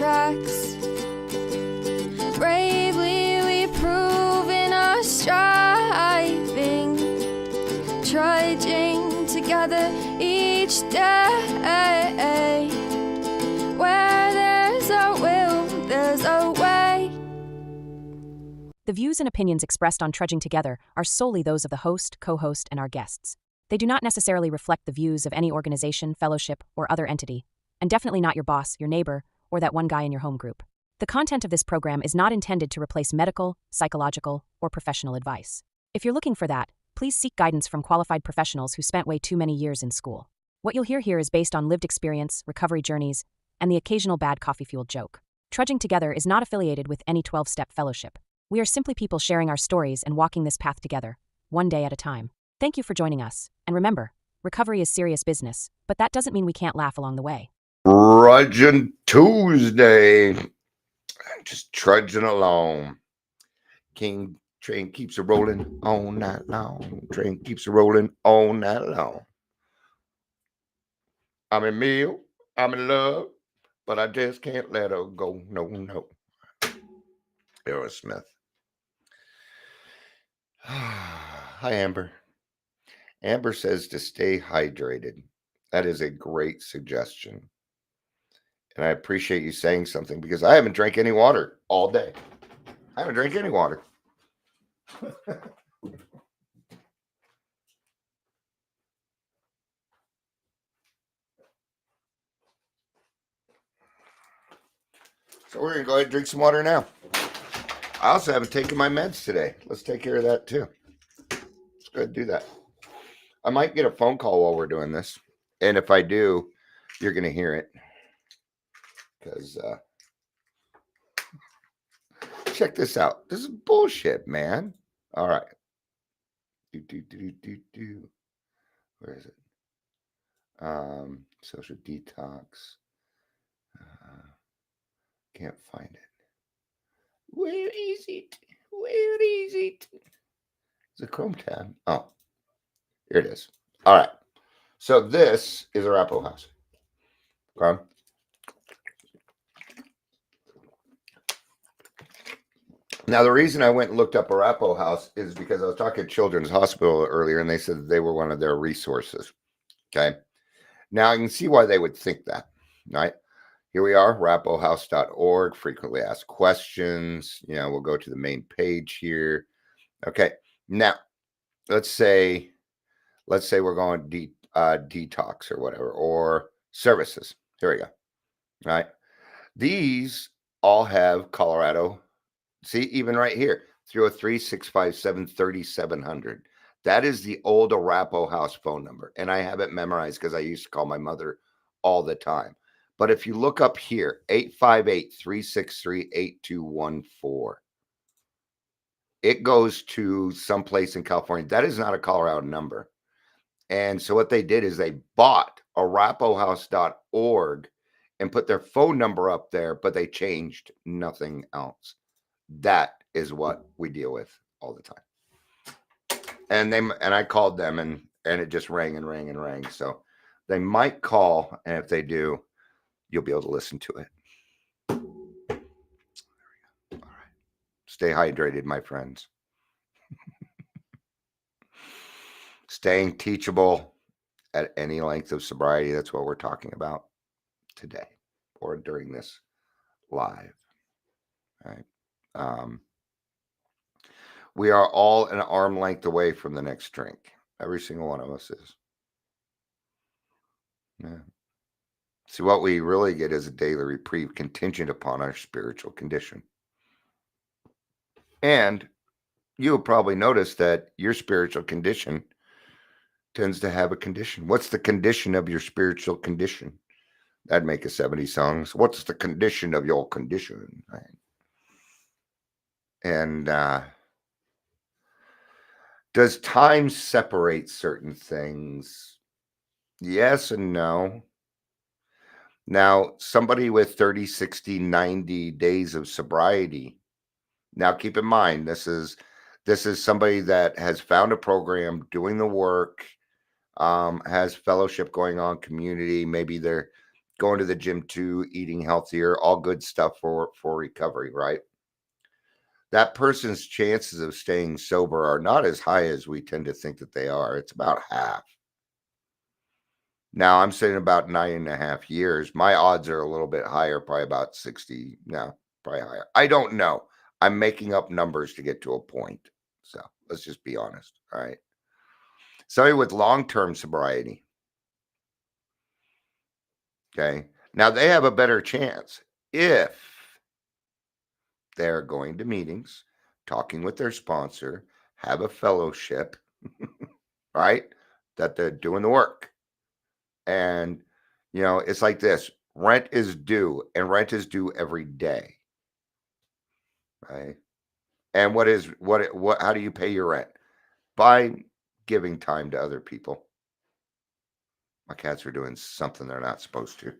tracks. Bravely we prove in our striving, trudging together each day. Where there's a will, there's a way. The views and opinions expressed on Trudging Together are solely those of the host, co-host, and our guests. They do not necessarily reflect the views of any organization, fellowship, or other entity, and definitely not your boss, your neighbor, or that one guy in your home group. The content of this program is not intended to replace medical, psychological, or professional advice. If you're looking for that, please seek guidance from qualified professionals who spent way too many years in school. What you'll hear here is based on lived experience, recovery journeys, and the occasional bad coffee-fueled joke. Trudging Together is not affiliated with any 12-step fellowship. We are simply people sharing our stories and walking this path together, one day at a time. Thank you for joining us, and remember, recovery is serious business, but that doesn't mean we can't laugh along the way. Trudging Tuesday. Just trudging along. King train keeps a rolling all night long. Train keeps a rolling all night long. I'm in meal, I'm in love, but I just can't let her go. No. Aerosmith. Hi, Amber. Amber says to stay hydrated. That is a great suggestion. And I appreciate you saying something because I haven't drank any water all day. I haven't drank any water. So we're going to go ahead and drink some water now. I also haven't taken my meds today. Let's take care of that too. Let's go ahead and do that. I might get a phone call while we're doing this. And if I do, you're going to hear it. Because check this out. This is bullshit, man. All right. Where is it? Social detox. Can't find it. Where is it? Where is it? It's a Chrome tab. Oh, here it is. All right. So this is Arapaho House. Okay. Now, the reason I went and looked up Arapaho House is because I was talking to Children's Hospital earlier, and they said that they were one of their resources. Okay. Now, I can see why they would think that, right? Here we are, arapahohouse.org, frequently asked questions. We'll go to the main page here. Okay. Now, let's say we're going detox or whatever, or services. Here we go. All right. These all have Colorado. See, even right here, 303-657-3700. That is the old Arapaho House phone number. And I have it memorized because I used to call my mother all the time. But if you look up here, 858-363-8214. It goes to someplace in California. That is not a Colorado number. And so what they did is they bought arapahohouse.org and put their phone number up there, but they changed nothing else. That is what we deal with all the time. And I called them and it just rang and rang and rang. So they might call, and if they do, you'll be able to listen to it. There we go. All right. Stay hydrated, my friends. Staying teachable at any length of sobriety. That's what we're talking about today or during this live. All right. We are all an arm length away from the next drink. Every single one of us is. Yeah. See, what we really get is a daily reprieve contingent upon our spiritual condition. And you'll probably notice that your spiritual condition tends to have a condition. What's the condition of your spiritual condition? That'd make a 70 songs. What's the condition of your condition? Right? And does time separate certain things? Yes and no. Now, somebody with 30, 60, 90 days of sobriety. Now, keep in mind, this is somebody that has found a program, doing the work, has fellowship going on, community. Maybe they're going to the gym too, eating healthier, all good stuff for recovery, right? That person's chances of staying sober are not as high as we tend to think that they are. It's about half. Now, I'm saying about 9.5 years. My odds are a little bit higher, probably about 60. No, probably higher. I don't know. I'm making up numbers to get to a point. So let's just be honest. All right. Somebody with long-term sobriety. Okay. Now they have a better chance if they're going to meetings, talking with their sponsor, have a fellowship, right? That they're doing the work. And, it's like this: rent is due, and rent is due every day, right? And how do you pay your rent? By giving time to other people. My cats are doing something they're not supposed to.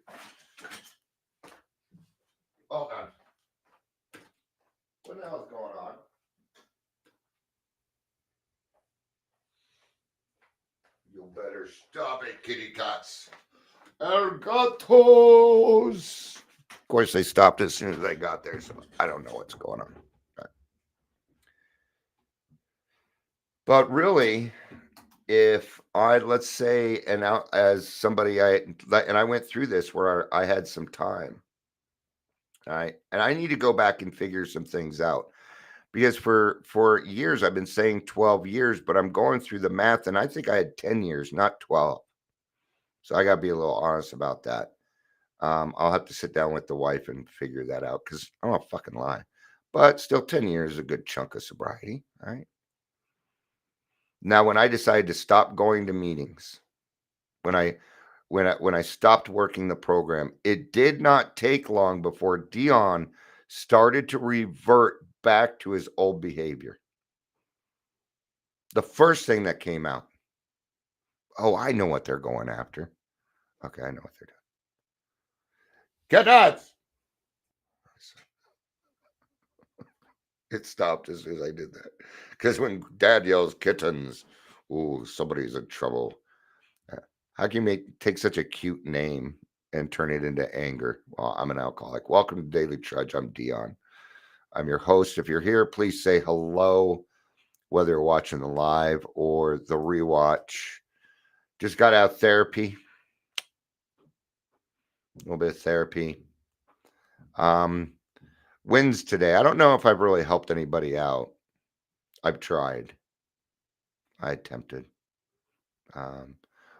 Hold on. What the hell is going on? You better stop it, kitty cats. El gatos. Of course, they stopped as soon as they got there, so I don't know what's going on. But really, if let's say, and out as somebody, I went through this where I had some time, all right, and I need to go back and figure some things out, because for years I've been saying 12 years, but I'm going through the math, and I think I had 10 years, not 12. So I got to be a little honest about that. I'll have to sit down with the wife and figure that out, because I don't fucking lie. But still, 10 years is a good chunk of sobriety, all right? Now, when I decided to stop going to meetings, when I stopped working the program, it did not take long before Dion started to revert back to his old behavior. The first thing that came out, oh, I know what they're going after. Okay, I know what they're doing. Get nuts! It stopped as soon as I did that. Because when Dad yells kittens, ooh, somebody's in trouble. How can you take such a cute name and turn it into anger? Well, I'm an alcoholic. Welcome to Daily Trudge. I'm Dion. I'm your host. If you're here, please say hello, whether you're watching the live or the rewatch. Just got out of therapy. A little bit of therapy. Wins today. I don't know if I've really helped anybody out. I've tried. I attempted.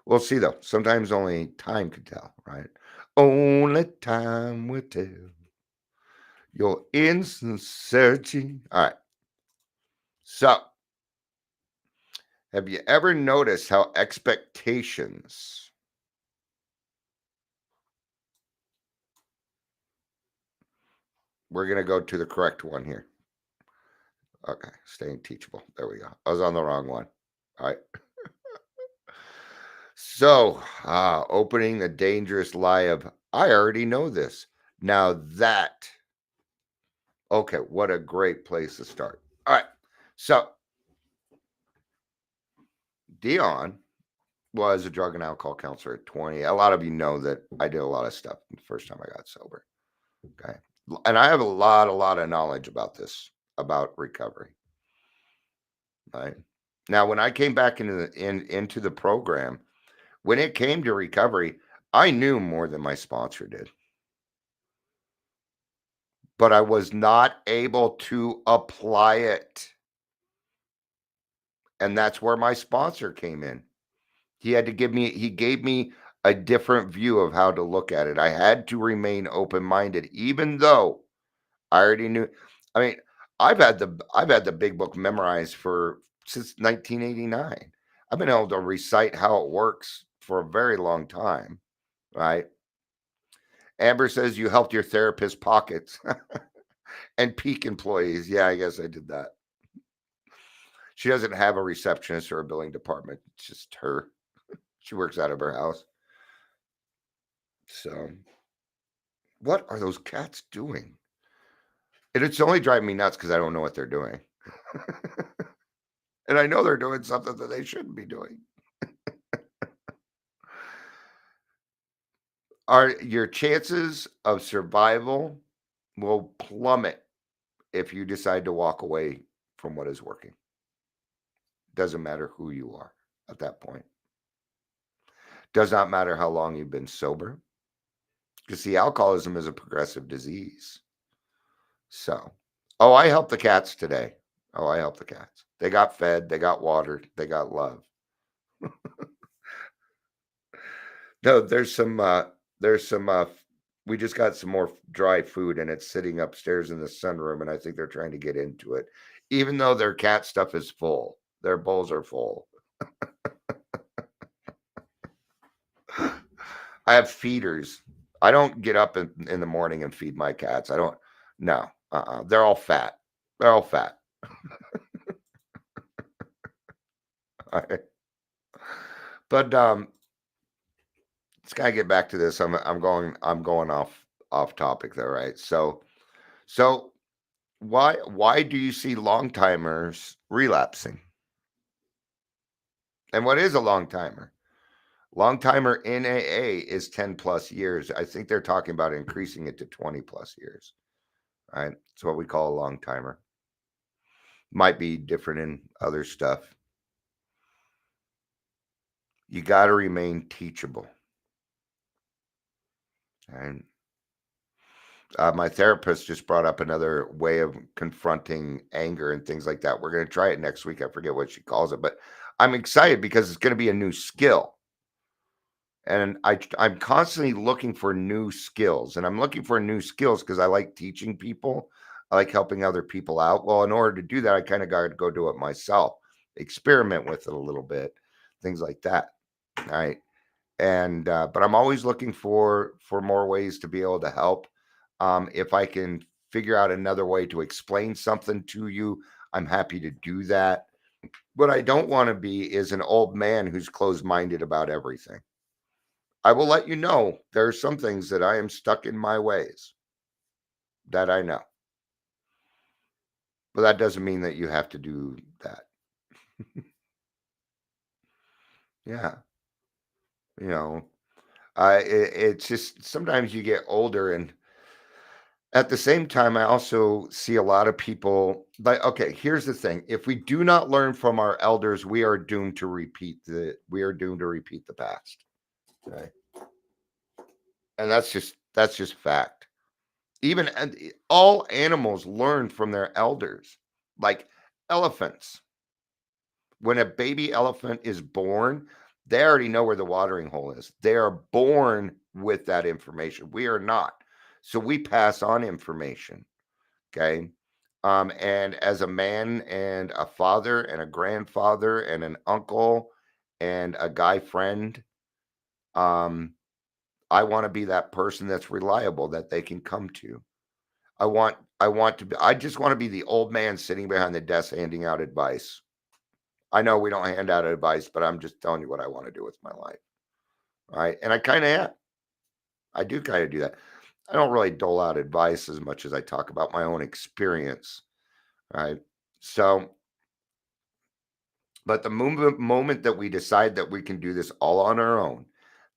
We'll see, though. Sometimes only time can tell, right? Only time will tell your insincerity. All right. So, have you ever noticed how expectations we're going to go to the correct one here. Okay, staying teachable. There we go. I was on the wrong one. All right. So, opening the dangerous lie of, I already know this. Now that, okay, what a great place to start. All right. So, Dion was a drug and alcohol counselor at 20. A lot of you know that I did a lot of stuff the first time I got sober. Okay. And I have a lot of knowledge about this, about recovery. Right. Now, when I came back into the program, when it came to recovery, I knew more than my sponsor did. But I was not able to apply it. And that's where my sponsor came in. He gave me a different view of how to look at it. I had to remain open-minded, even though I already knew. I mean, I've had the big book memorized since 1989. I've been able to recite how it works for a very long time, right? Amber says you helped your therapist pockets and peak employees. Yeah, I guess I did that. She doesn't have a receptionist or a billing department. It's just her. She works out of her house. So, what are those cats doing? And it's only driving me nuts because I don't know what they're doing. And I know they're doing something that they shouldn't be doing. your chances of survival will plummet if you decide to walk away from what is working. Doesn't matter who you are at that point. Does not matter how long you've been sober. Because see, alcoholism is a progressive disease. So, oh, I helped the cats today. Oh, I helped the cats. They got fed, they got watered, they got love. No, there's some we just got some more dry food and it's sitting upstairs in the sunroom and I think they're trying to get into it. Even though their cat stuff is full. Their bowls are full. I have feeders. I don't get up in the morning and feed my cats. I don't. No. They're all fat. They're all fat. But let's kind of get back to this. I'm going off topic there, right? So why do you see long timers relapsing? And what is a long timer? Long timer in AA is 10 plus years. I think they're talking about increasing it to 20 plus years. Right? It's what we call a long timer. Might be different in other stuff. You got to remain teachable. And my therapist just brought up another way of confronting anger and things like that. We're going to try it next week. I forget what she calls it, but I'm excited because it's going to be a new skill. And I'm constantly looking for new skills. And I'm looking for new skills because I like teaching people. I like helping other people out. Well, in order to do that, I kind of got to go do it myself, experiment with it a little bit, things like that. Right. And but I'm always looking for more ways to be able to help. If I can figure out another way to explain something to you, I'm happy to do that. What I don't want to be is an old man who's closed-minded about everything. I will let you know there are some things that I am stuck in my ways that I know. But that doesn't mean that you have to do that. Yeah. You know, it's just sometimes you get older and at the same time, I also see a lot of people like, okay, here's the thing. If we do not learn from our elders, we are doomed to repeat the past. Okay. And that's just fact. Even all animals learn from their elders, like elephants. When a baby elephant is born, they already know where the watering hole is. They are born with that information. We are not. So we pass on information. Okay. And as a man and a father and a grandfather and an uncle and a guy friend, um, I want to be that person that's reliable that they can come to. I just want to be the old man sitting behind the desk handing out advice. I know we don't hand out advice, but I'm just telling you what I want to do with my life. Right. And I kind of am. I do kind of do that. I don't really dole out advice as much as I talk about my own experience. Right. So, but the moment that we decide that we can do this all on our own,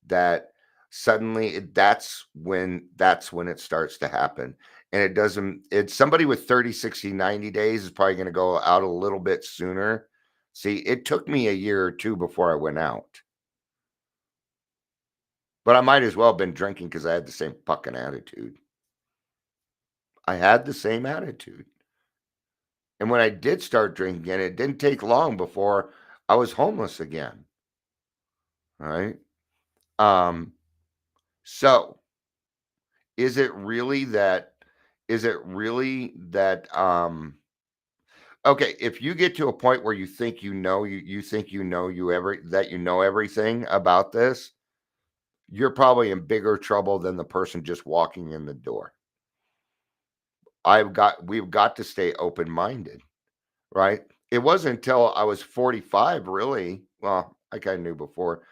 that suddenly that's when it starts to happen. And it doesn't, it's somebody with 30, 60, 90 days is probably going to go out a little bit sooner. See, it took me a year or two before I went out. But I might as well have been drinking because I had the same fucking attitude. I had the same attitude. And when I did start drinking, it didn't take long before I was homeless again. All right. So is it really that okay, if you get to a point where you think you think you know everything about this, you're probably in bigger trouble than the person just walking in the door. We've got to stay open-minded, right? It wasn't until I was 45 really, well, I kind of knew before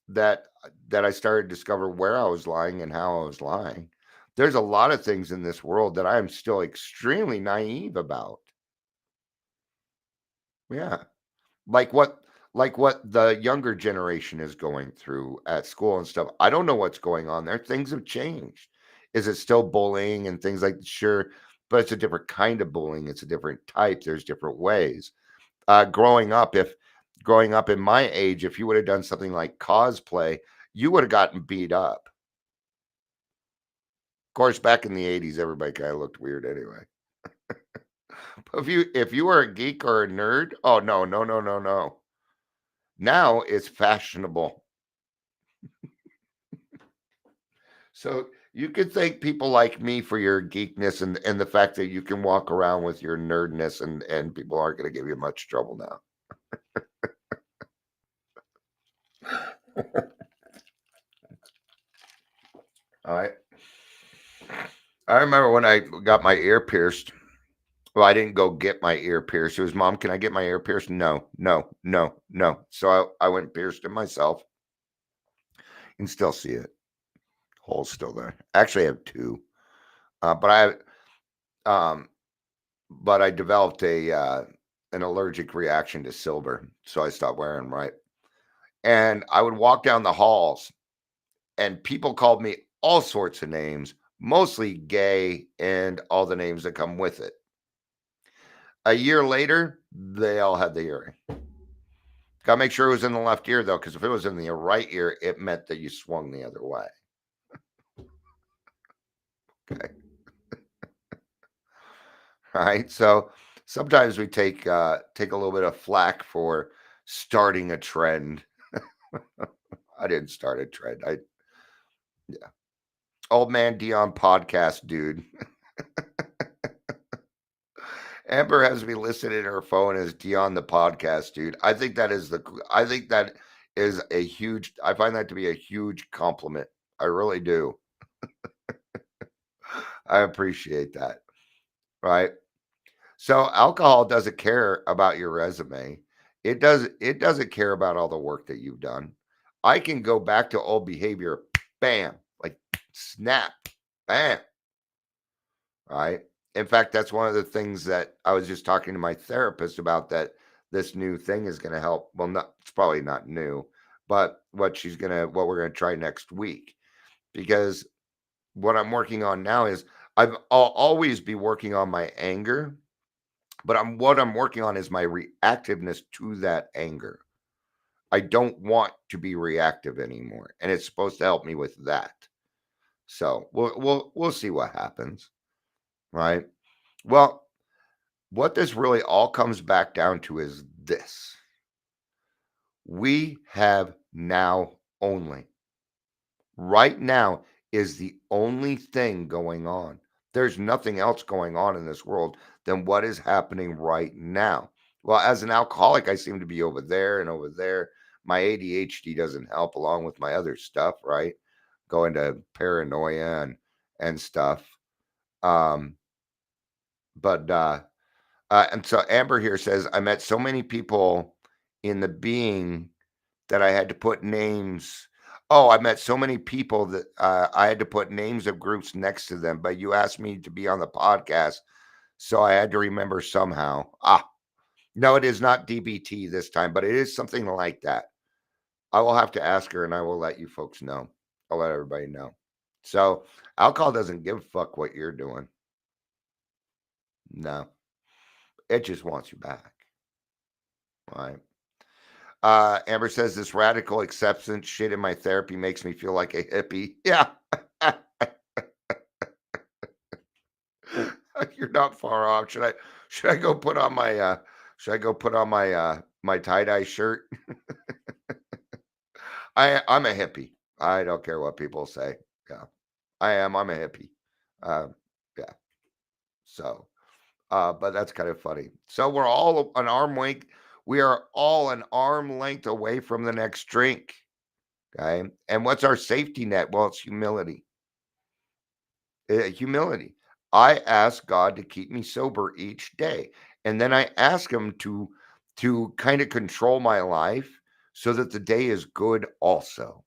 that I started to discover where I was lying and how I was lying. There's a lot of things in this world that I am still extremely naive about. Yeah. Like like what the younger generation is going through at school and stuff. I don't know what's going on there. Things have changed. Is it still bullying and things like sure, but it's a different kind of bullying. It's a different type. There's different ways. Growing up in my age, if you would have done something like cosplay, you would have gotten beat up. Of course, back in the 80s, everybody kind of looked weird anyway. If you were a geek or a nerd, oh no, no, no, no, no. Now it's fashionable. So you could thank people like me for your geekness and the fact that you can walk around with your nerdness and people aren't going to give you much trouble now. All right. I remember when I got my ear pierced. Well, I didn't go get my ear pierced. It was, Mom, can I get my ear pierced? No, no, no, no. So I went and pierced it myself. You can still see it. Hole's still there. Actually, I have two. Um, but I developed an allergic reaction to silver, so I stopped wearing them, right? And I would walk down the halls, and people called me all sorts of names, mostly gay, and all the names that come with it. A year later, they all had the earring. Got to make sure it was in the left ear, though, because if it was in the right ear, it meant that you swung the other way. Okay. All right. So sometimes we take a little bit of flack for starting a trend. I didn't start a trend. Yeah. Old man Dion podcast, dude. Amber has me listed in her phone as Dion the podcast, dude. I think that is a huge. I find that to be a huge compliment. I really do. I appreciate that. Right. So alcohol doesn't care about your resume. It doesn't care about all the work that you've done. I can go back to old behavior, bam, like snap, bam. Right. In fact, that's one of the things that I was just talking to my therapist about, that this new thing is going to help. Well, it's probably not new, but what we're going to try next week, because what I'm working on now is I'll always be working on my anger, but what I'm working on is my reactiveness to that anger. I don't want to be reactive anymore, and it's supposed to help me with that. So we'll see what happens, right? Well, what this really all comes back down to is this: we have now only. Right now is the only thing going on. There's nothing else going on in this world than what is happening right now. Well, as an alcoholic, I seem to be over there and over there. My ADHD doesn't help, along with my other stuff, right? Going to paranoia and stuff. And so Amber here says, I met so many people in the being that I had to put names. Oh, I met so many people that I had to put names of groups next to them. But you asked me to be on the podcast, so I had to remember somehow. No, it is not DBT this time, but it is something like that. I will have to ask her, and I will let you folks know. I'll let everybody know. So alcohol doesn't give a fuck what you're doing. No, it just wants you back. All right. Amber says this radical acceptance shit in my therapy makes me feel like a hippie. Yeah. You're not far off. Should I go put on my my tie-dye shirt? I'm a hippie. I don't care what people say. Yeah. I'm a hippie. Yeah. So but that's kind of funny. So we're all an arm length. We are all an arm length away from the next drink. Okay. And what's our safety net? Well, it's humility. Humility. I ask God to keep me sober each day. And then I ask him to kind of control my life so that the day is good also.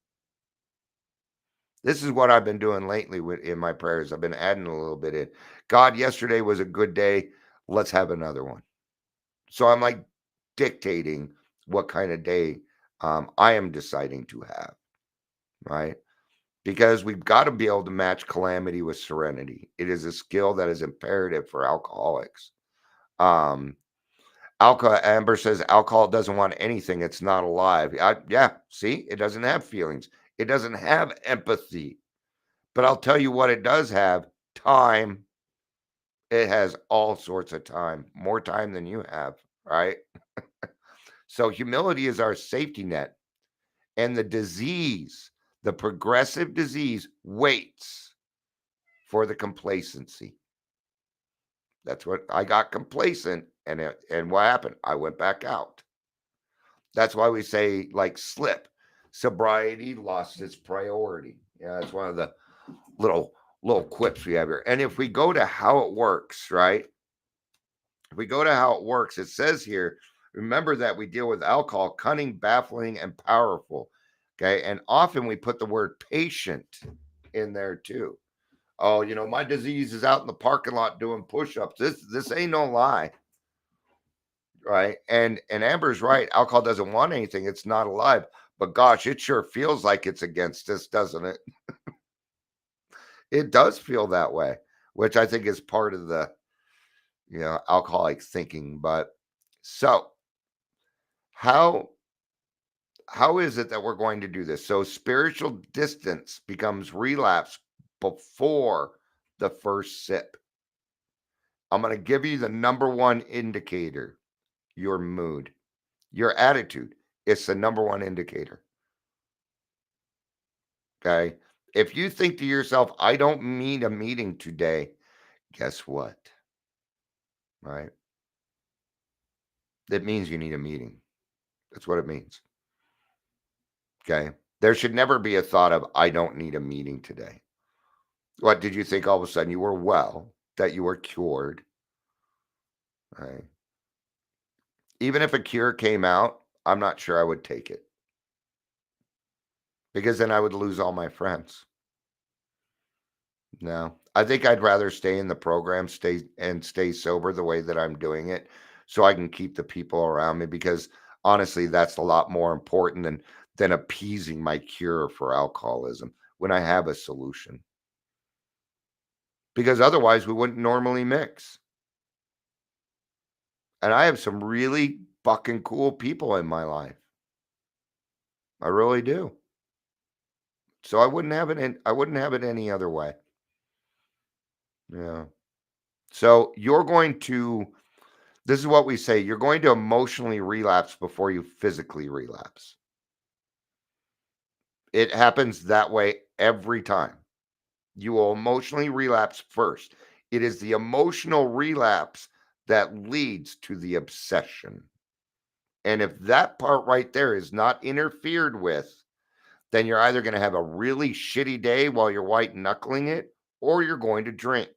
This is what I've been doing lately in my prayers. I've been adding a little bit in. God, yesterday was a good day. Let's have another one. So I'm like dictating what kind of day I am deciding to have, right? Because we've got to be able to match calamity with serenity. It is a skill that is imperative for alcoholics. Amber says alcohol doesn't want anything. It's not alive. Yeah, see, it doesn't have feelings. It doesn't have empathy. But I'll tell you what it does have: time. It has all sorts of time, more time than you have, right? So humility is our safety net. And the disease, the progressive disease, waits for the complacency. That's what I got, complacent, and what happened? I went back out. That's why we say, like, slip. Sobriety lost its priority. Yeah, that's one of the little quips we have here. And if we go to how it works, right? If we go to how it works, it says here, remember that we deal with alcohol, cunning, baffling, and powerful. Okay. And often we put the word patient in there too. Oh, my disease is out in the parking lot doing push-ups. This ain't no lie. Right. And Amber's right. Alcohol doesn't want anything. It's not alive. But gosh, it sure feels like it's against us, doesn't it? It does feel that way, which I think is part of the, alcoholic thinking. But so how is it that we're going to do this? So spiritual distance becomes relapse before the first sip. I'm going to give you the number one indicator: your mood, your attitude. It's the number one indicator. Okay. If you think to yourself, I don't need a meeting today, guess what? Right? That means you need a meeting. That's what it means. Okay. There should never be a thought of, I don't need a meeting today. What did you think all of a sudden you were well, that you were cured? Right. Even if a cure came out, I'm not sure I would take it, because then I would lose all my friends. No, I think I'd rather stay in the program, stay sober the way that I'm doing it, so I can keep the people around me, because honestly, that's a lot more important than appeasing my cure for alcoholism when I have a solution. Because otherwise we wouldn't normally mix. And I have some really fucking cool people in my life. I really do. So I wouldn't have it any other way. Yeah. So this is what we say, you're going to emotionally relapse before you physically relapse. It happens that way every time. You will emotionally relapse first. It is the emotional relapse that leads to the obsession. And if that part right there is not interfered with, then you're either going to have a really shitty day while you're white knuckling it, or you're going to drink.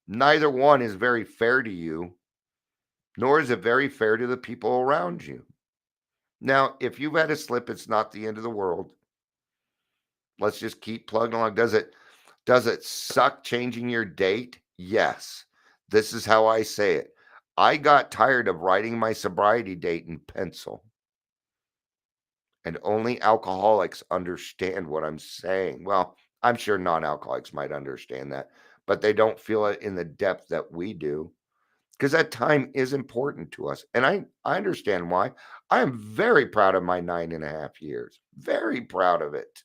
Neither one is very fair to you, nor is it very fair to the people around you. Now, if you've had a slip, it's not the end of the world. Let's just keep plugging along. Does it suck changing your date? Yes. This is how I say it. I got tired of writing my sobriety date in pencil. And only alcoholics understand what I'm saying. Well, I'm sure non-alcoholics might understand that, but they don't feel it in the depth that we do, because that time is important to us. And I understand why. I am very proud of my 9.5 years. Very proud of it.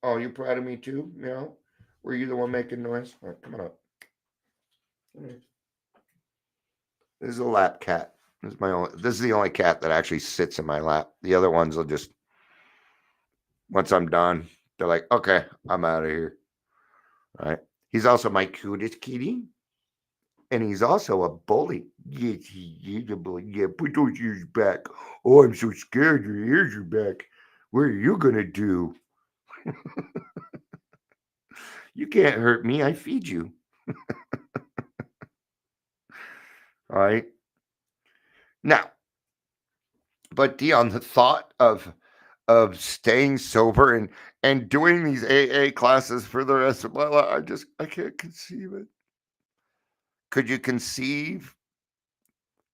Oh, you proud of me too? Were you the one making noise? All right, come on up. This is a lap cat. This is the only cat that actually sits in my lap. The other ones will just, once I'm done, they're like, okay, I'm out of here. All right. He's also my cutest kitty. And he's also a bully. Yes, he is a bully. Yeah, put those ears back. Oh, I'm so scared your ears are back. What are you going to do? You can't hurt me. I feed you. All right. Now, but Dion, the thought of staying sober and doing these AA classes for the rest of my life, I can't conceive it. Could you conceive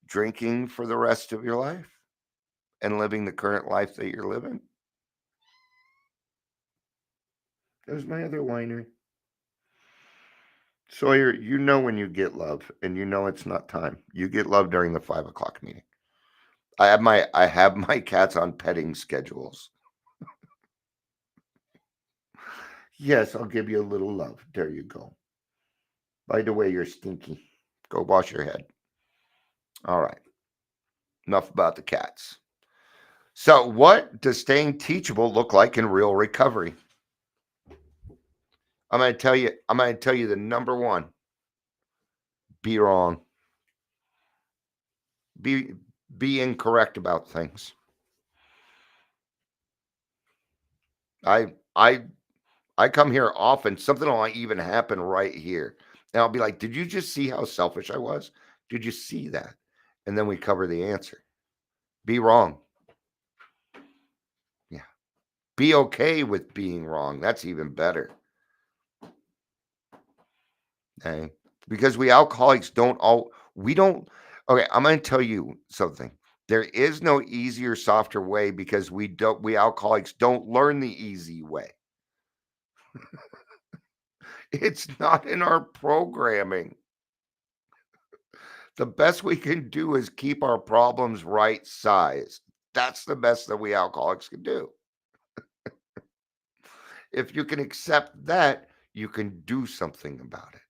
drinking for the rest of your life and living the current life that you're living? There's my other whiner. Sawyer, you know when you get love, and you know it's not time. You get love during the 5 o'clock meeting. I have my cats on petting schedules. Yes, I'll give you a little love. There you go. By the way, you're stinky. Go wash your head. All right. Enough about the cats. So, what does staying teachable look like in real recovery? I'm going to tell you. I'm going to tell you the number one. Be wrong. Be incorrect about things. I come here often. Something will even happen right here, and I'll be like, "Did you just see how selfish I was? Did you see that?" And then we cover the answer. Be wrong. Yeah. Be okay with being wrong. That's even better. Okay. Because we alcoholics we don't. Okay. I'm going to tell you something. There is no easier, softer way because we alcoholics don't learn the easy way. It's not in our programming. The best we can do is keep our problems right sized. That's the best that we alcoholics can do. If you can accept that, you can do something about it.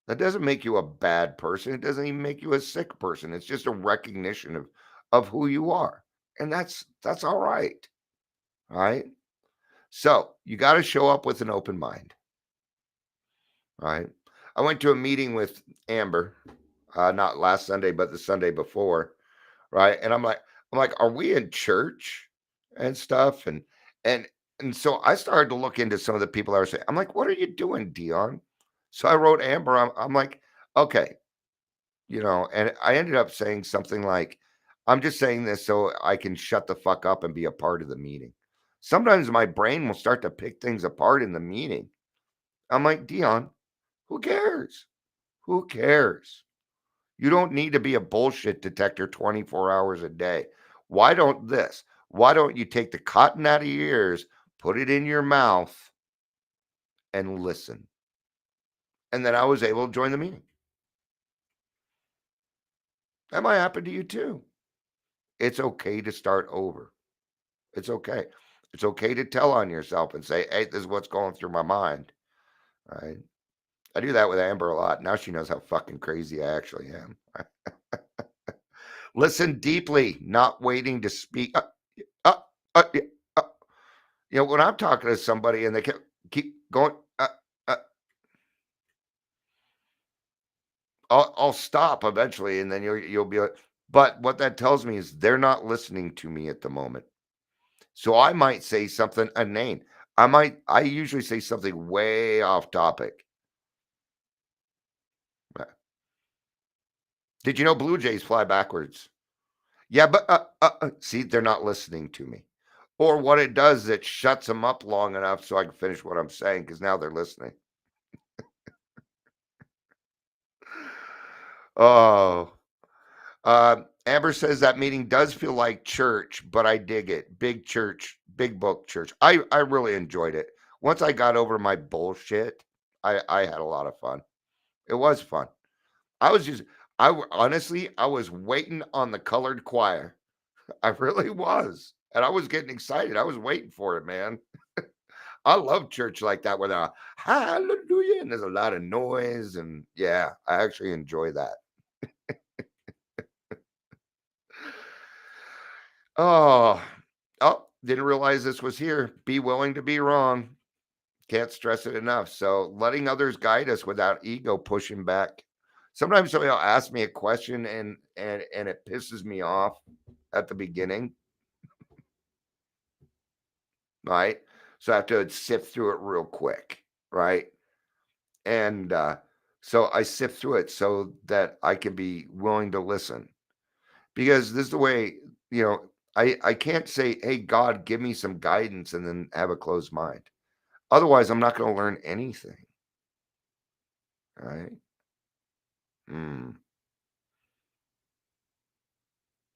That doesn't make you a bad person. It doesn't even make you a sick person. It's just a recognition of who you are. And that's all right. All right. So you got to show up with an open mind. All right. I went to a meeting with Amber, not last Sunday, but the Sunday before. Right. And I'm like, are we in church and stuff? And and so I started to look into some of the people I was saying, I'm like, what are you doing, Dion? So I wrote Amber, I'm like, okay, and I ended up saying something like, I'm just saying this so I can shut the fuck up and be a part of the meeting. Sometimes my brain will start to pick things apart in the meeting. I'm like, Dion, who cares? Who cares? You don't need to be a bullshit detector 24 hours a day. Why don't this? Why don't you take the cotton out of your ears, put it in your mouth, and listen? And then I was able to join the meeting. That might happen to you too. It's okay to start over. It's okay. It's okay to tell on yourself and say, hey, this is what's going through my mind. All right. I do that with Amber a lot. Now she knows how fucking crazy I actually am. Listen deeply, not waiting to speak. Uh, yeah, uh, when I'm talking to somebody and they keep going, uh, I'll stop eventually, and then you'll be like, but what that tells me is they're not listening to me at the moment. So I might say something inane. I usually say something way off topic. Did you know blue jays fly backwards? Yeah, but see, they're not listening to me. Or what it does is it shuts them up long enough so I can finish what I'm saying because now they're listening. Oh, Amber says that meeting does feel like church, but I dig it. Big church, big book church. I really enjoyed it. Once I got over my bullshit, I had a lot of fun. It was fun. I was just honestly, I was waiting on the colored choir. I really was. And I was getting excited. I was waiting for it, man. I love church like that with a hallelujah and there's a lot of noise and yeah, I actually enjoy that. Oh, didn't realize this was here. Be willing to be wrong. Can't stress it enough. So letting others guide us without ego pushing back. Sometimes somebody will ask me a question and it pisses me off at the beginning. Right. So I have to sift through it real quick. Right. And so I sift through it so that I can be willing to listen. Because this is the way, I can't say, hey, God, give me some guidance and then have a closed mind. Otherwise, I'm not going to learn anything. Right?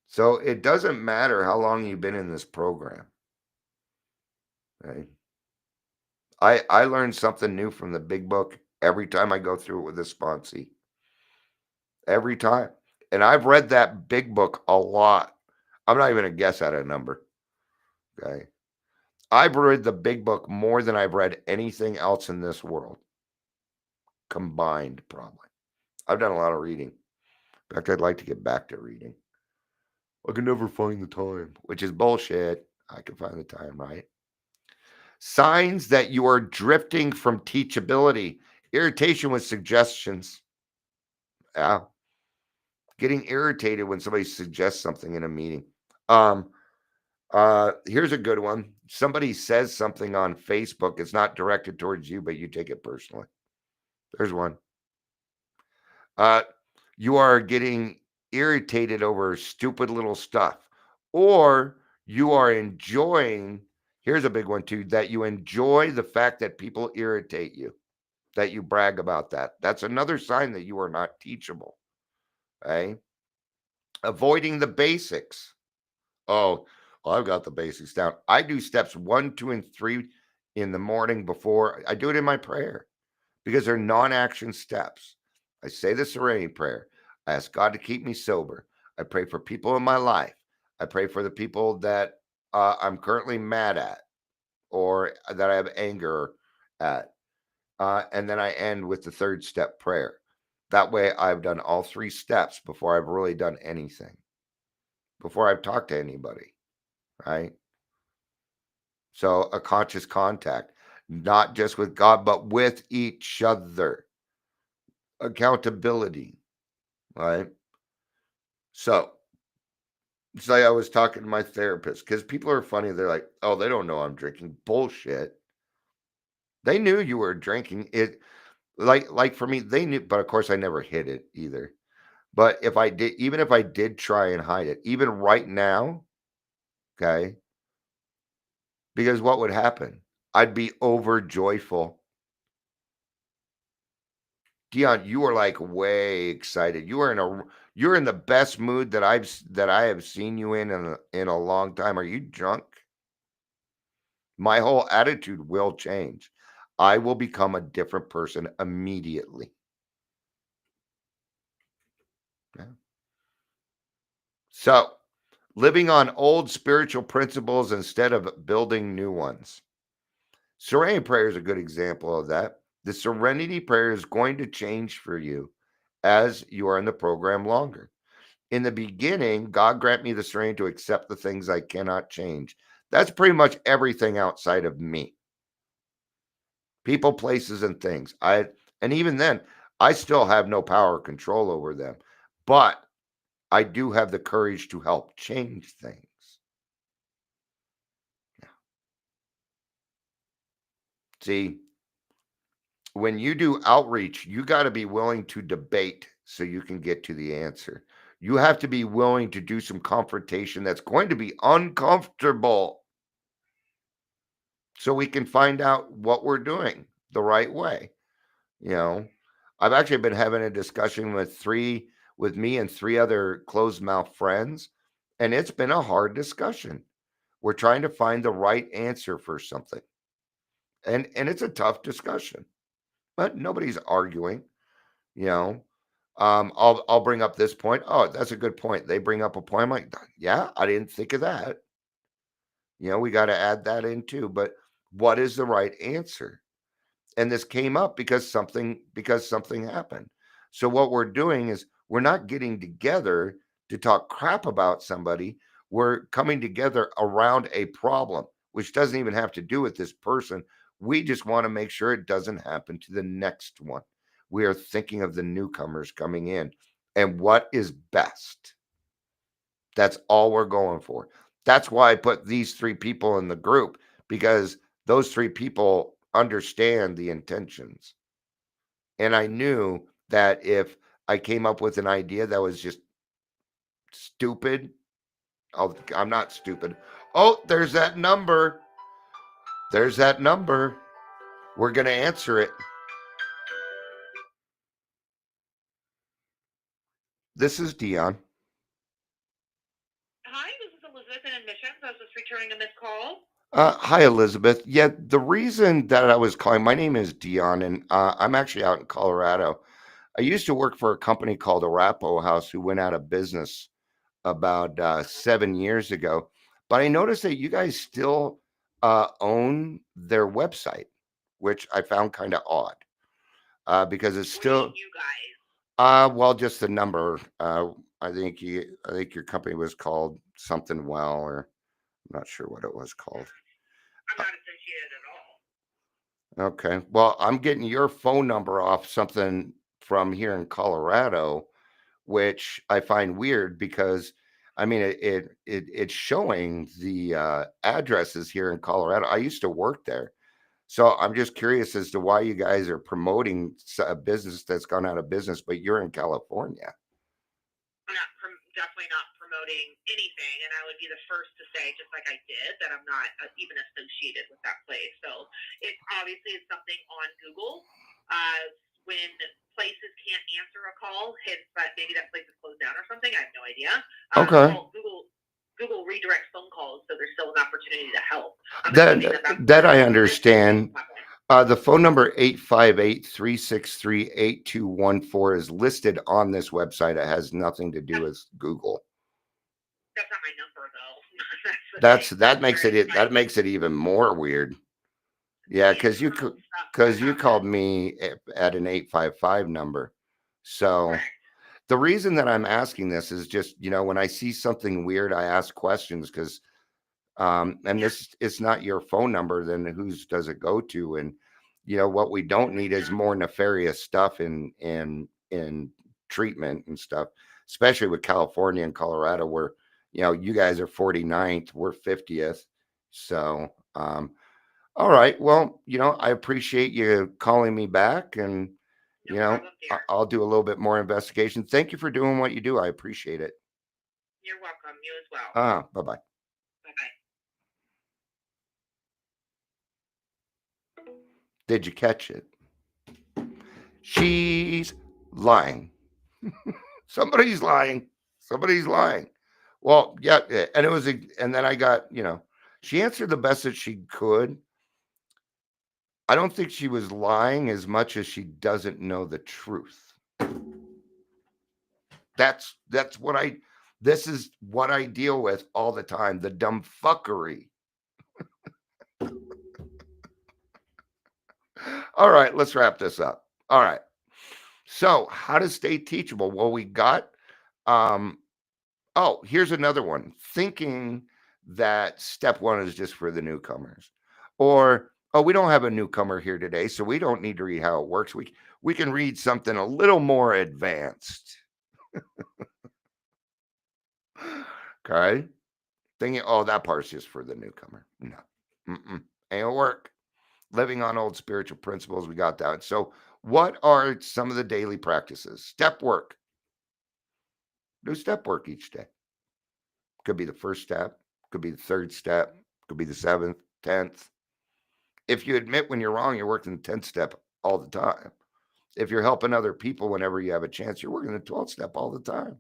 So it doesn't matter how long you've been in this program. Right? I learn something new from the big book every time I go through it with a sponsee. Every time. And I've read that big book a lot. I'm not even gonna guess at a number. Okay. I've read the big book more than I've read anything else in this world. Combined, probably. I've done a lot of reading. In fact, I'd like to get back to reading. I can never find the time, which is bullshit. I can find the time, right? Signs that you are drifting from teachability. Irritation with suggestions. Yeah. Getting irritated when somebody suggests something in a meeting. Here's a good one. Somebody says something on Facebook. It's not directed towards you, but you take it personally. There's one. Uh, you are getting irritated over stupid little stuff, or you are enjoying. Here's a big one too, that you enjoy the fact that people irritate you, that you brag about that. That's another sign that you are not teachable. Okay. Avoiding the basics. Oh, well, I've got the basics down. I do steps 1, 2, and 3 in the morning before I do it in my prayer because they're non-action steps. I say the serenity prayer. I ask God to keep me sober. I pray for people in my life. I pray for the people that I'm currently mad at or that I have anger at. And then I end with the third step prayer. That way I've done all 3 steps before I've really done anything, before I've talked to anybody, right? So a conscious contact, not just with God, but with each other. Accountability, right? So it's like I was talking to my therapist because people are funny. They're like, oh, they don't know I'm drinking. Bullshit. They knew you were drinking it. Like for me, they knew, but of course I never hid it either. But if I did, even if I did try and hide it, even right now, okay, because what would happen? I'd be over joyful. Dion, you are like way excited. You're in the best mood that I have seen you in a long time. Are you drunk? My whole attitude will change. I will become a different person immediately. Yeah. So, living on old spiritual principles instead of building new ones. Serenity prayer is a good example of that. The serenity prayer is going to change for you as you are in the program longer. In the beginning, God grant me the strength to accept the things I cannot change. That's pretty much everything outside of me. People, places, and things. And even then, I still have no power or control over them. But I do have the courage to help change things. See, when you do outreach, you got to be willing to debate so you can get to the answer. You have to be willing to do some confrontation that's going to be uncomfortable so we can find out what we're doing the right way. You know, I've actually been having a discussion with me and 3 other closed mouth friends, and it's been a hard discussion. We're trying to find the right answer for something. And it's a tough discussion, but nobody's arguing, you know. I'll bring up this point. Oh, that's a good point. They bring up a point. I'm like, yeah, I didn't think of that. You know, we got to add that in too. But what is the right answer? And this came up because something happened. So what we're doing is we're not getting together to talk crap about somebody. We're coming together around a problem, which doesn't even have to do with this person. We just want to make sure it doesn't happen to the next one. We are thinking of the newcomers coming in and what is best. That's all we're going for. That's why I put these 3 people in the group, because those 3 people understand the intentions. And I knew that if I came up with an idea that was just stupid, I'm not stupid. Oh, there's that number. There's that number. We're going to answer it. This is Dion. Hi, Elizabeth. Yeah, the reason that I was calling, my name is Dion, and I'm actually out in Colorado. I used to work for a company called Arapaho House who went out of business about 7 years ago. But I noticed that you guys still own their website, which I found kind of odd because it's What do you still, mean, you guys? well, just the number. I think your company was called something well, or I'm not sure what it was called. I'm not associated at all. Okay. Well, I'm getting your phone number off something from here in Colorado, which I find weird because I mean it's showing the addresses here in Colorado. I used to work there. So I'm just curious as to why you guys are promoting a business that's gone out of business, but you're in California. I'm not definitely not promoting anything, and I would be the first to say, just like I did, that I'm not even associated with that place. So it obviously is something on Google. When places can't answer a call, hence that maybe that place is closed down or something. I have no idea. Okay. Google redirects phone calls, so there's still an opportunity to help. I'm assuming That that's that I where understand. platform. The phone number 858-363-8214 is listed on this website. It has nothing to do with Google. That's not my number though. That's the thing. That makes it even more weird. Yeah, because you called me at an 855 number. So Correct. the reason that I'm asking this is just, when I see something weird, I ask questions because and this it's not your phone number, then whose does it go to? And what we don't need is more nefarious stuff in treatment and stuff, especially with California and Colorado, where you guys are 49th, we're 50th. So all right, well, I appreciate you calling me back, and No problem, dear. I'll do a little bit more investigation. Thank you for doing what you do. I appreciate it. You're welcome. You as well. Bye-bye. Bye-bye. Did you catch it? She's lying. Somebody's lying. Somebody's lying. Well, yeah, and and then I got, she answered the best that she could. I don't think she was lying as much as she doesn't know the truth. That's what this is what I deal with all the time, the dumb fuckery. All right, let's wrap this up. All right. So, how to stay teachable? Well, we got oh, here's another one. Thinking that step 1 is just for the newcomers. Or, oh, we don't have a newcomer here today, so we don't need to read how it works. We can read something a little more advanced. Okay? Thinking, oh, that part's just for the newcomer. No. Ain't work. Living on old spiritual principles, we got that. So, what are some of the daily practices? Step work. Do step work each day. Could be the first step, could be the third step, could be the 7th, 10th. If you admit when you're wrong, you're working the 10th step all the time. If you're helping other people whenever you have a chance, you're working the 12th step all the time.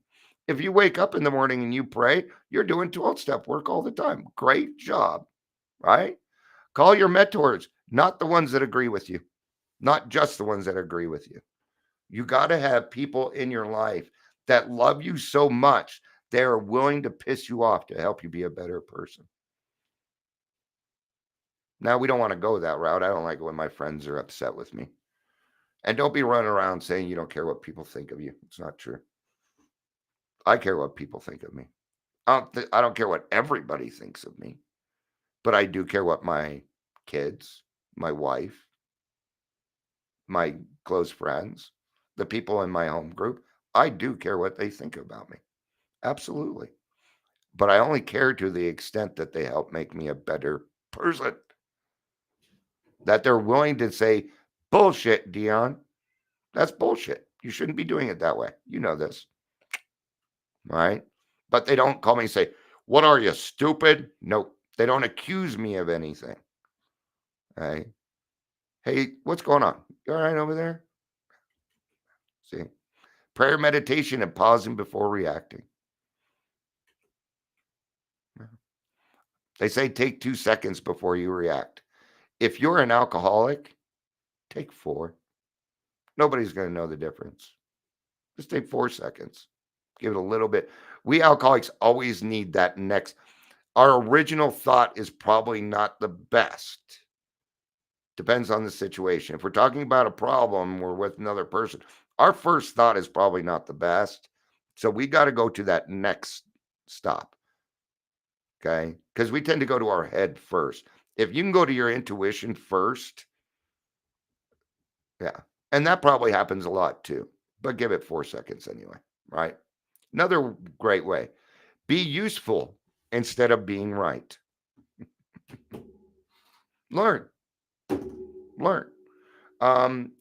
If you wake up in the morning and you pray, you're doing 12th step work all the time. Great job, right? Call your mentors, not the ones that agree with you, not just the ones that agree with you. You got to have people in your life that love you so much they are willing to piss you off to help you be a better person. Now, we don't want to go that route. I don't like it when my friends are upset with me. And don't be running around saying you don't care what people think of you. It's not true. I care what people think of me. I don't care what everybody thinks of me, but I do care what my kids, my wife, my close friends, the people in my home group, I do care what they think about me. Absolutely. But I only care to the extent that they help make me a better person. That they're willing to say, bullshit, Dion. That's bullshit. You shouldn't be doing it that way. You know this. Right? But they don't call me and say, what are you, stupid? Nope. They don't accuse me of anything. Right? Hey, what's going on? You all right over there? See? Prayer, meditation, and pausing before reacting. They say take 2 seconds before you react. If you're an alcoholic, take 4. Nobody's going to know the difference. Just take 4 seconds. Give it a little bit. We alcoholics always need that next. Our original thought is probably not the best. Depends on the situation. If we're talking about a problem, we're with another person, our first thought is probably not the best. So we got to go to that next stop. Okay. Because we tend to go to our head first. If you can go to your intuition first, yeah. And that probably happens a lot too, but give it 4 seconds anyway, right? Another great way, be useful instead of being right. Learn.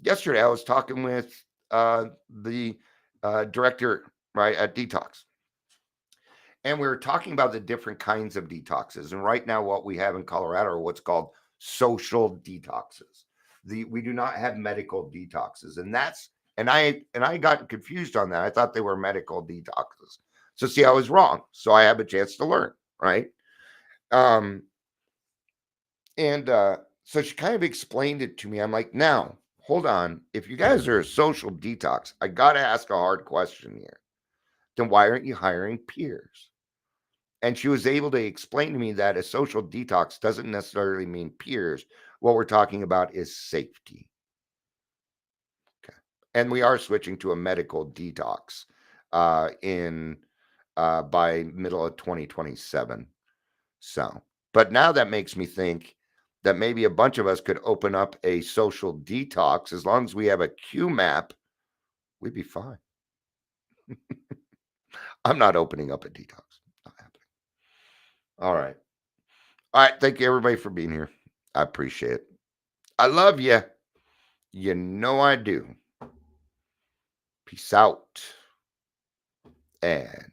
Yesterday I was talking with the director, right, at Detox. And we were talking about the different kinds of detoxes. And right now, what we have in Colorado are what's called social detoxes. We do not have medical detoxes, and I got confused on that. I thought they were medical detoxes. So see, I was wrong. So I have a chance to learn, right? So she kind of explained it to me. I'm like, now hold on. If you guys are a social detox, I got to ask a hard question here. Then why aren't you hiring peers? And she was able to explain to me that a social detox doesn't necessarily mean peers. What we're talking about is safety. Okay. And we are switching to a medical detox by middle of 2027. So, but now that makes me think that maybe a bunch of us could open up a social detox. As long as we have a Q map, we'd be fine. I'm not opening up a detox. Not happening. All right. All right. Thank you, everybody, for being here. I appreciate it. I love you. You know I do. Peace out. And